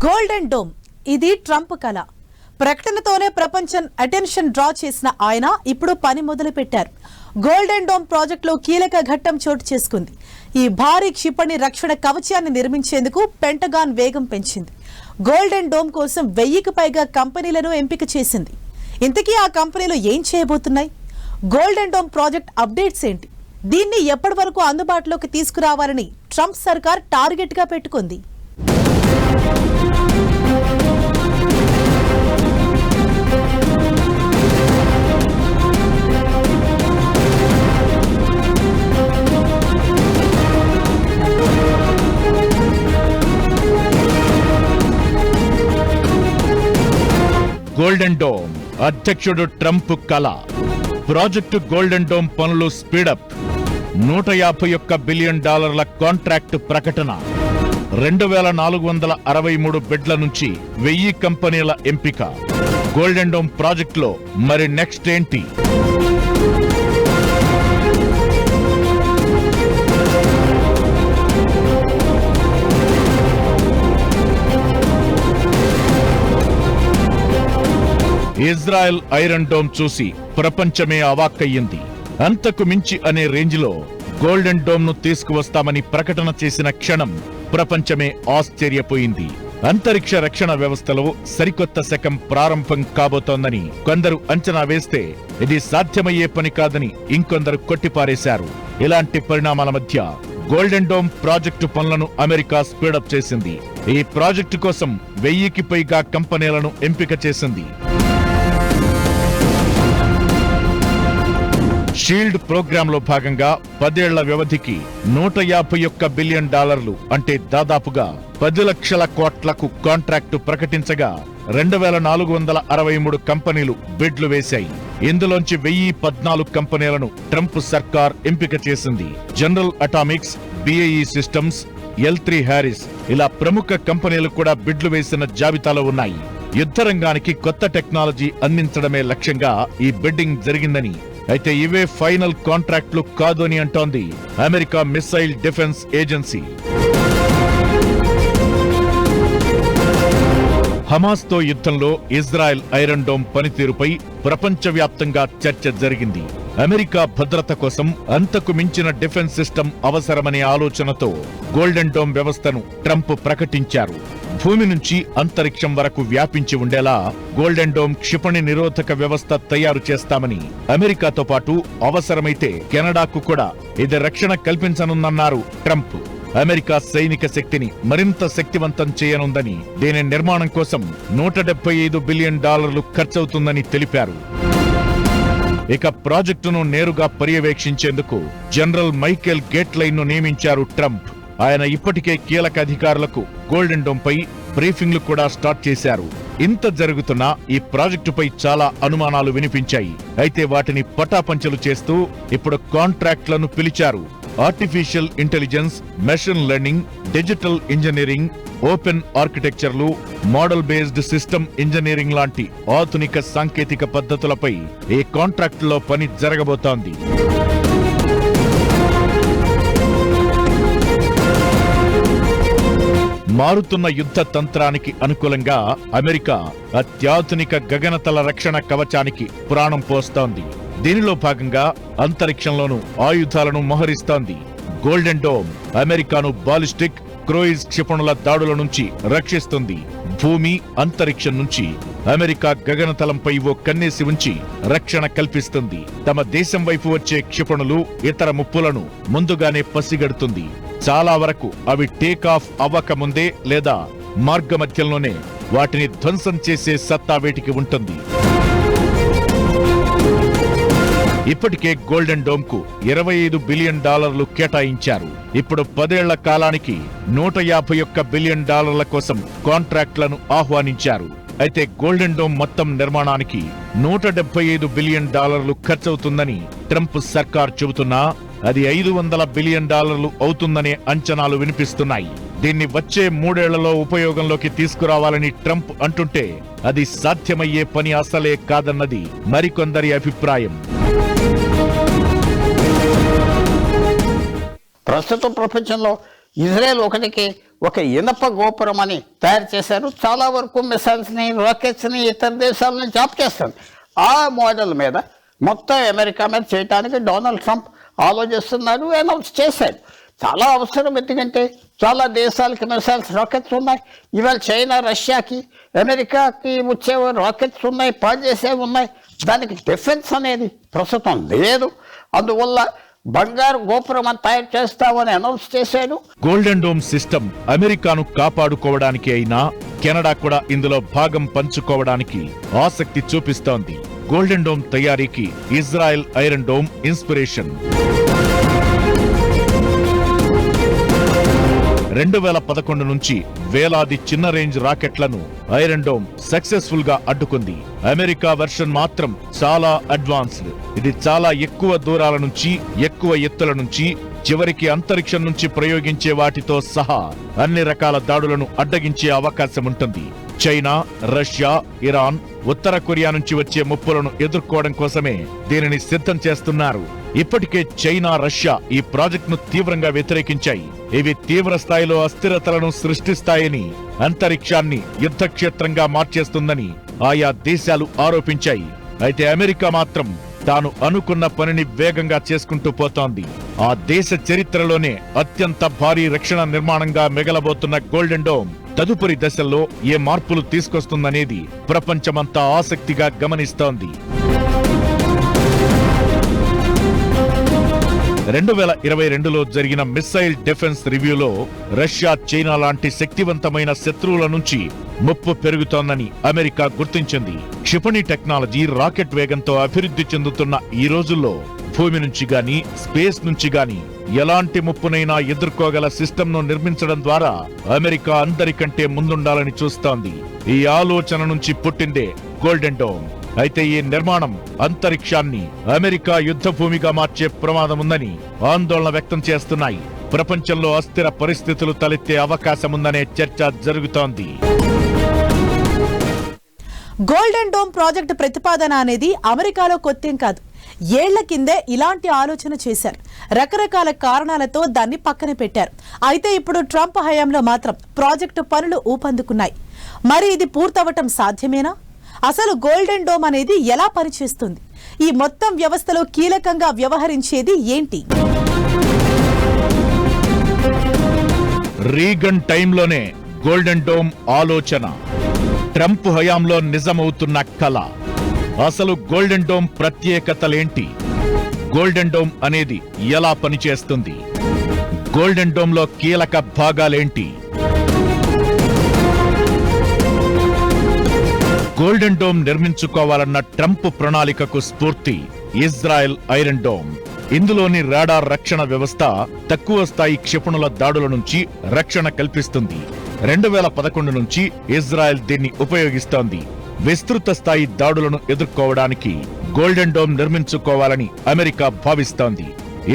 Golden dome ఇది Trump కళ. ప్రకటనతోనే ప్రపంచం అటెన్షన్ డ్రా చేసిన ఆయన ఇప్పుడు పని మొదలు పెట్టారు. గోల్డెన్ డోమ్ ప్రాజెక్టులో కీలక ఘట్టం చోటు చేసుకుంది. ఈ భారీ క్షిపణి రక్షణ కవచాన్ని నిర్మించేందుకు పెంటగాన్ వేగం పెంచింది. గోల్డెన్ డోమ్ కోసం 1000కి పైగా కంపెనీలను ఎంపిక చేసింది. ఇంతకీ ఆ కంపెనీలు ఏం చేయబోతున్నాయి? గోల్డెన్ డోమ్ ప్రాజెక్ట్ అప్డేట్స్ ఏంటి? దీన్ని ఎప్పటి వరకు అందుబాటులోకి తీసుకురావాలని ట్రంప్ సర్కార్ టార్గెట్ గా పెట్టుకుంది. గోల్డెన్ డోమ్ అధ్యక్షుడు ట్రంప్ కళ. ప్రాజెక్టు గోల్డెన్ డోమ్ పనులు స్పీడప్. $151 బిలియన్ కాంట్రాక్టు ప్రకటన. 2463 బెడ్ల నుంచి 1000 కంపెనీల ఎంపిక. గోల్డెన్ డోమ్ ప్రాజెక్టులో మరి నెక్స్ట్ ఏంటి? ఇజ్రాయెల్ ఐరన్ డోమ్ చూసి ప్రపంచమే అవాక్కయ్యింది. అంతకు మించి అనే రేంజ్లో గోల్డెన్ డోమ్ ను తీసుకువస్తామని ప్రకటన చేసిన క్షణం ప్రపంచమే ఆశ్చర్యపోయింది. అంతరిక్ష రక్షణ వ్యవస్థలో సరికొత్త శకం ప్రారంభం కాబోతోందని కొందరు అంచనా వేస్తే ఇది సాధ్యమయ్యే పని కాదని ఇంకొందరు కొట్టిపారేశారు. ఇలాంటి పరిణామాల మధ్య గోల్డెన్ డోమ్ ప్రాజెక్టు పనులను అమెరికా స్పీడప్ చేసింది. ఈ ప్రాజెక్టు కోసం 1000కి పైగా కంపెనీలను ఎంపిక చేసింది. షీల్డ్ ప్రోగ్రాంలో భాగంగా 10 ఏళ్ల వ్యవధికి $151 బిలియన్ అంటే దాదాపుగా 10 లక్షల కోట్లకు కాంట్రాక్టు ప్రకటించగా 2463 కంపెనీలు బిడ్లు వేశాయి. ఇందులోంచి 1014 కంపెనీలను ట్రంప్ సర్కార్ ఎంపిక చేసింది. General Atomics, BAE systems, L3 Harris ఇలా ప్రముఖ కంపెనీలు కూడా బిడ్లు వేసిన జాబితాలో ఉన్నాయి. యుద్ధ రంగానికి కొత్త టెక్నాలజీ అందించడమే లక్ష్యంగా ఈ బిడ్డింగ్ జరిగిందని, అయితే ఇవే ఫైనల్ కాంట్రాక్ట్లు కాదు అని అంటోంది అమెరికా మిస్సైల్ డిఫెన్స్ ఏజెన్సీ. హమాస్తో యుద్ధంలో ఇజ్రాయెల్ ఐరన్ డోమ్ పనితీరుపై ప్రపంచవ్యాప్తంగా చర్చ జరిగింది. అమెరికా భద్రత కోసం అంతకు మించిన డిఫెన్స్ సిస్టమ్ అవసరమనే ఆలోచనతో గోల్డెన్ డోమ్ వ్యవస్థను ట్రంప్ ప్రకటించారు. భూమి నుంచి అంతరిక్షం వరకు వ్యాపించి ఉండేలా గోల్డెన్ డోమ్ క్షిపణి నిరోధక వ్యవస్థ తయారు చేస్తామని, అమెరికాతో పాటు అవసరమైతే కెనడాకు కూడా ఇది రక్షణ కల్పించనున్నారు ట్రంప్. అమెరికా సైనిక శక్తిని మరింత శక్తివంతం చేయనుందని, దీని నిర్మాణం కోసం $175 బిలియన్ ఖర్చవుతుందని తెలిపారు. ఇక ప్రాజెక్టును నేరుగా పర్యవేక్షించేందుకు జనరల్ మైకేల్ గేట్లైన్ ను నియమించారు ట్రంప్. ఆయన ఇప్పటికే కీలక అధికారులకు గోల్డెన్ డోమ్ పై బ్రీఫింగ్లు కూడా స్టార్ట్ చేశారు. ఇంత జరుగుతున్నా ఈ ప్రాజెక్టుపై చాలా అనుమానాలు వినిపించాయి. అయితే వాటిని పటాపంచలు చేస్తూ ఇప్పుడు కాంట్రాక్ట్లను పిలిచారు. Artificial intelligence, machine learning, digital engineering, open ఆర్కిటెక్చర్లు, మోడల్ బేస్డ్ సిస్టమ్ ఇంజనీరింగ్ లాంటి ఆధునిక సాంకేతిక పద్ధతులపై ఈ కాంట్రాక్టులో పని జరగబోతోంది. మారుతున్న యుద్ధ తంత్రానికి అనుకూలంగా అమెరికా అత్యాధునిక గగనతల రక్షణ కవచానికి ప్రాణం పోస్తోంది. దీనిలో భాగంగా అంతరిక్షంలోనూ ఆయుధాలను మోహరిస్తోంది. గోల్డెన్ డోమ్ అమెరికాను బాలిస్టిక్, క్రూయిజ్ క్షిపణుల దాడుల నుంచి రక్షిస్తుంది. భూమి, అంతరిక్షం నుంచి అమెరికా గగనతలంపై ఓ కన్నేసి ఉంచి రక్షణ కల్పిస్తుంది. తమ దేశం వైపు వచ్చే క్షిపణులు, ఇతర ముప్పులను ముందుగానే పసిగడుతుంది. చాలా వరకు అవి టేకాఫ్ అవ్వకముందే లేదా మార్గమధ్యంలోనే వాటిని ధ్వంసం చేసే సత్తా వీటికి ఉంటుంది. ఇప్పటికే గోల్డెన్ డోమ్ కు $25 బిలియన్ కేటాయించారు. ఇప్పుడు 10 ఏళ్ల కాలానికి $151 బిలియన్ కోసం కాంట్రాక్ట్లను ఆహ్వానించారు. అయితే గోల్డెన్ డోమ్ మొత్తం నిర్మాణానికి $175 బిలియన్ ఖర్చవుతుందని ట్రంప్ సర్కార్ చెబుతున్నా అది $500 బిలియన్ అవుతుందనే అంచనాలు వినిపిస్తున్నాయి. దీన్ని వచ్చే 3 ఏళ్లలో ఉపయోగంలోకి తీసుకురావాలని ట్రంప్ అంటుంటే అది సాధ్యమయ్యే పని అసలే కాదన్నది మరికొందరి అభిప్రాయం. ప్రస్తుత ప్రపంచంలో ఇజ్రాయెల్ ఒకటికి ఒక ఇనప గోపురం అని తయారు చేశారు. చాలా వరకు మిసైల్స్ని, రాకెట్స్ని ఇతర దేశాల నుంచి ఆప్ చేస్తుంది. ఆ మోడల్ మీద మొత్తం అమెరికా మీద చేయడానికి డొనాల్డ్ ట్రంప్ ఆలోచిస్తున్నాడు, అనౌన్స్ చేశాడు. చాలా అవసరం, ఎందుకంటే చాలా దేశాలకి మిసైల్స్, రాకెట్స్ ఉన్నాయి. ఇవాళ చైనా, రష్యాకి, అమెరికాకి వచ్చే రాకెట్స్ ఉన్నాయి, పనిచేసేవి ఉన్నాయి. దానికి డిఫెన్స్ అనేది ప్రస్తుతం లేదు. అందువల్ల బంగారు గోపురం అని తయారు చేస్తామని అనౌన్స్ చేశాడు. గోల్డెన్ డోమ్ సిస్టమ్ అమెరికాను కాపాడుకోవడానికి అయినా కెనడా కూడా ఇందులో భాగం పంచుకోవడానికి ఆసక్తి చూపిస్తోంది. గోల్డెన్ డోమ్ తయారీకి ఇజ్రాయెల్ ఐరన్ డోమ్ ఇన్స్పిరేషన్. 2011 నుంచి వేలాది చిన్న రేంజ్ రాకెట్లను ఐరన్ డోమ్ సక్సెస్ఫుల్ గా అడ్డుకుంది. అమెరికా వెర్షన్ మాత్రం చాలా అడ్వాన్స్డ్. ఇది చాలా ఎక్కువ దూరాల నుంచి, ఎక్కువ ఎత్తుల నుంచి, చివరికి అంతరిక్షం నుంచి ప్రయోగించే వాటితో సహా అన్ని రకాల దాడులను అడ్డగించే అవకాశం ఉంటుంది. చైనా, రష్యా, ఇరాన్, ఉత్తర కొరియా నుంచి వచ్చే ముప్పులను ఎదుర్కోవడం కోసమే దీనిని సిద్ధం చేస్తున్నారు. ఇప్పటికే చైనా, రష్యా ఈ ప్రాజెక్టును తీవ్రంగా వ్యతిరేకించాయి. ఇవి తీవ్ర స్థాయిలో అస్థిరతలను సృష్టిస్తాయని, అంతరిక్షాన్ని యుద్ధక్షేత్రంగా మార్చేస్తుందని ఆయా దేశాలు ఆరోపించాయి. అయితే అమెరికా మాత్రం తాను అనుకున్న పనిని వేగంగా చేసుకుంటూ పోతోంది. ఆ దేశ చరిత్రలోనే అత్యంత భారీ రక్షణ నిర్మాణంగా మిగలబోతున్న గోల్డెన్ డోమ్ తదుపరి దశల్లో ఏ మార్పులు తీసుకొస్తుందనేది ప్రపంచమంతా ఆసక్తిగా గమనిస్తోంది. 2022లో జరిగిన మిస్సైల్ డిఫెన్స్ రివ్యూలో రష్యా, చైనా లాంటి శక్తివంతమైన శత్రువుల నుంచి ముప్పు పెరుగుతోందని అమెరికా గుర్తించింది. క్షిపణి టెక్నాలజీ రాకెట్ వేగంతో అభివృద్ధి చెందుతున్న ఈ రోజుల్లో భూమి నుంచి గాని, స్పేస్ నుంచి గాని ఎలాంటి ముప్పునైనా ఎదుర్కోగల సిస్టమ్ను నిర్మించడం ద్వారా అమెరికా అందరికంటే ముందుండాలని చూస్తోంది. ఈ ఆలోచన నుంచి పుట్టిందే గోల్డెన్ డోమ్. అయితే ఈ నిర్మాణం అంతరిక్షాన్ని అమెరికా యుద్ధ భూమిగా మార్చే ప్రమాదం ఉందని ఆందోళన వ్యక్తం చేస్తున్నాయి. ప్రపంచంలో అస్థిర పరిస్థితులు తలెత్తే అవకాశముందనే చర్చ జరుగుతోంది. గోల్డెన్ డోమ్ ప్రాజెక్టు ప్రతిపాదన అనేది అమెరికాలో కొత్తేం కాదు. ఏళ్ల కిందే ఇలాంటి ఆలోచన చేశారు. రకరకాల కారణాలతో దాన్ని పక్కన పెట్టారు. అయితే ఇప్పుడు ట్రంప్ హయాంలో మాత్రం ప్రాజెక్టు పనులు ఊపందుకున్నాయి. మరి ఇది పూర్తవటం సాధ్యమేనా? అసలు గోల్డెన్ డోమ్ అనేది ఎలా పనిచేస్తుంది? ఈ మొత్తం వ్యవస్థలో కీలకంగా వ్యవహరించేది ఏంటి? రీగన్ టైంలోనే గోల్డెన్ డోమ్ ఆలోచన, ట్రంప్ హయాంలో నిజమవుతున్న కల. అసలు గోల్డెన్ డోమ్ ప్రత్యేకతలేంటి? గోల్డెన్ డోమ్ అనేది ఎలా పనిచేస్తుంది? గోల్డెన్ డోమ్ లో కీలక భాగాలేంటి? గోల్డెన్ డోమ్ నిర్మించుకోవాలన్న ట్రంప్ ప్రణాళికకు స్ఫూర్తి ఇజ్రాయెల్ ఐరన్ డోమ్. ఇందులోని రాడార్ రక్షణ వ్యవస్థ తక్కువ స్థాయి క్షిపణుల దాడుల నుంచి రక్షణ కల్పిస్తుంది. 2011 నుంచి ఇజ్రాయెల్ దీన్ని ఉపయోగిస్తోంది. విస్తృత స్థాయి దాడులను ఎదుర్కోవడానికి గోల్డెన్ డోమ్ నిర్మించుకోవాలని అమెరికా భావిస్తోంది.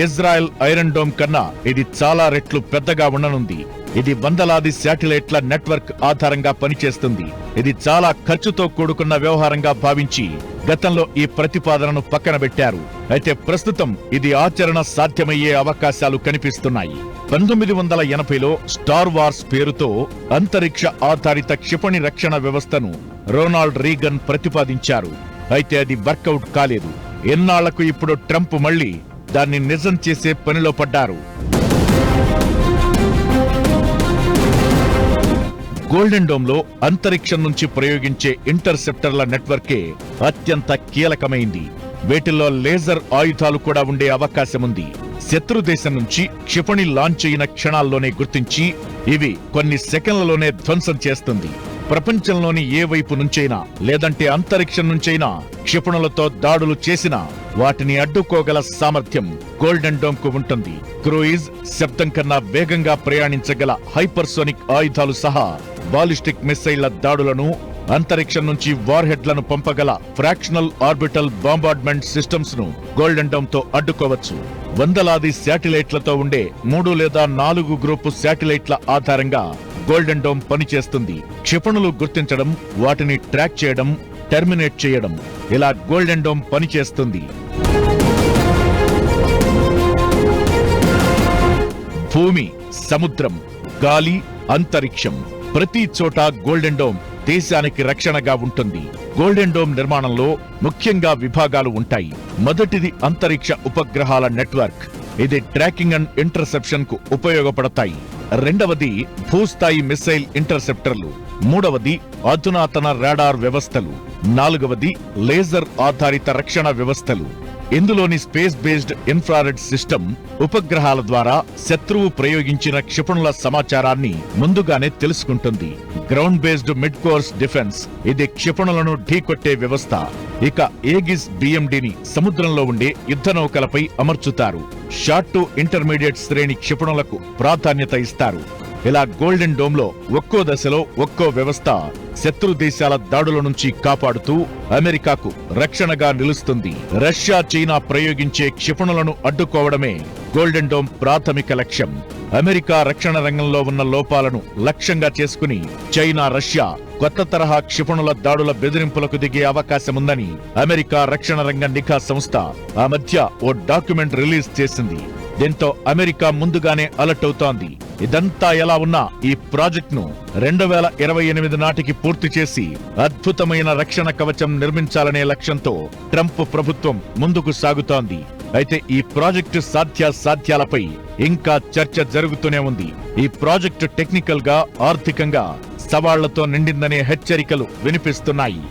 ఇజ్రాయెల్ ఐరన్ డోమ్ కన్నా ఇది చాలా రెట్లు పెద్దగా ఉండనుంది. ఇది వందలాది శాటిలైట్ల నెట్వర్క్ ఆధారంగా పనిచేస్తుంది. ఇది చాలా ఖర్చుతో కూడుకున్న వ్యవహారంగా భావించి గతంలో ఈ ప్రతిపాదనను పక్కన పెట్టారు. అయితే ప్రస్తుతం ఇది ఆచరణ సాధ్యమయ్యే అవకాశాలు కనిపిస్తున్నాయి. 1980లో స్టార్ వార్స్ పేరుతో అంతరిక్ష ఆధారిత క్షిపణి రక్షణ వ్యవస్థను రొనాల్డ్ రీగన్ ప్రతిపాదించారు. అయితే అది వర్కౌట్ కాలేదు. ఎన్నాళ్లకు ఇప్పుడు ట్రంప్ మళ్లీ దాన్ని నిజం చేసే పనిలో పడ్డారు. గోల్డెన్ డోమ్ లో అంతరిక్షం నుంచి ప్రయోగించే ఇంటర్సెప్టర్ల నెట్వర్కే అత్యంత కీలకమైంది. వీటిల్లో లేజర్ ఆయుధాలు కూడా ఉండే అవకాశముంది. శత్రు దేశం నుంచి క్షిపణి లాంచ్ అయిన క్షణాల్లోనే గుర్తించి ఇవి కొన్ని సెకండ్లలోనే ధ్వంసం చేస్తుంది. ప్రపంచంలోని ఏ వైపు నుంచైనా లేదంటే అంతరిక్షం నుంచైనా క్షిపణులతో దాడులు చేసినా వాటిని అడ్డుకోగల సామర్థ్యం గోల్డెన్ డోమ్ కు ఉంటుంది. క్రూయిజ్, శబ్దం కన్నా వేగంగా ప్రయాణించగల హైపర్సోనిక్ ఆయుధాలు సహా బాలిస్టిక్ మిస్సైళ్ల దాడులను, అంతరిక్షం నుంచి వార్ హెడ్లను పంపగల ఫ్రాక్షనల్ ఆర్బిటల్ బాంబార్డ్మెంట్ సిస్టమ్స్ ను గోల్డెన్ డోమ్ తో అడ్డుకోవచ్చు. వందలాది శాటిలైట్లతో ఉండే 3 లేదా 4 గ్రూపు శాటిలైట్ల ఆధారంగా గోల్డెన్ డోమ్ పనిచేస్తుంది. క్షిపణులు గుర్తించడం, వాటిని ట్రాక్ చేయడం, టెర్మినేట్ చేయడం, ఇలా గోల్డెన్ డోమ్ పనిచేస్తుంది. భూమి, సముద్రం, గాలి, అంతరిక్షం. ప్రతి చోట గోల్డెన్ డోమ్ దేశానికి రక్షణగా ఉంటుంది. గోల్డెన్ డోమ్ నిర్మాణంలో ముఖ్యంగా విభాగాలు ఉంటాయి. మొదటిది అంతరిక్ష ఉపగ్రహాల నెట్వర్క్. ఇది ట్రాకింగ్ అండ్ ఇంటర్సెప్షన్ కు ఉపయోగపడతాయి. రెండవది భూస్థాయి మిస్సైల్ ఇంటర్సెప్టర్లు. మూడవది అధునాతన రాడార్ వ్యవస్థలు. నాలుగవది లేజర్ ఆధారిత రక్షణ వ్యవస్థలు. ఇందులోని స్పేస్ బేస్డ్ ఇన్ఫ్రారెడ్ సిస్టమ్ ఉపగ్రహాల ద్వారా శత్రువు ప్రయోగించిన క్షిపణుల సమాచారాన్ని ముందుగానే తెలుసుకుంటుంది. Ground based mid course defence. ఇది క్షిపణులను ఢీకొట్టే వ్యవస్థ. ఇక ఏగిస్ బిఎండిని సముద్రంలో ఉండే యుద్ధ నౌకలపై అమర్చుతారు. షార్ట్ టు ఇంటర్మీడియట్ శ్రేణి క్షిపణులకు ప్రాధాన్యత ఇస్తారు. ఇలా గోల్డెన్ డోమ్ లో ఒక్కో దశలో ఒక్కో వ్యవస్థ శత్రు దేశాల దాడుల నుంచి కాపాడుతూ అమెరికాకు రక్షణగా నిలుస్తుంది. రష్యా, చైనా ప్రయోగించే క్షిపణులను అడ్డుకోవడమే గోల్డెన్ డోమ్ ప్రాథమిక లక్ష్యం. అమెరికా రక్షణ రంగంలో ఉన్న లోపాలను లక్ష్యంగా చేసుకుని చైనా, రష్యా కొత్త తరహా క్షిపణుల దాడుల బెదిరింపులకు దిగే అవకాశముందని అమెరికా రక్షణ రంగ నిఘా సంస్థ ఆ మధ్య ఓ డాక్యుమెంట్ రిలీజ్ చేసింది. దీంతో అమెరికా ముందుగానే అలర్ట్ అవుతోంది. ఇదంతా ఎలా ఉన్నా ఈ ప్రాజెక్టును 2028 నాటికి పూర్తి చేసి అద్భుతమైన రక్షణ కవచం నిర్మించాలనే లక్ష్యంతో ట్రంప్ ప్రభుత్వం ముందుకు సాగుతోంది. అయితే ఈ ప్రాజెక్టు సాధ్యాలపై ఇంకా చర్చ జరుగుతూనే ఉంది. ఈ ప్రాజెక్టు టెక్నికల్ గా, ఆర్థికంగా సవాళ్లతో నిండిందనే హెచ్చరికలు వినిపిస్తున్నాయి.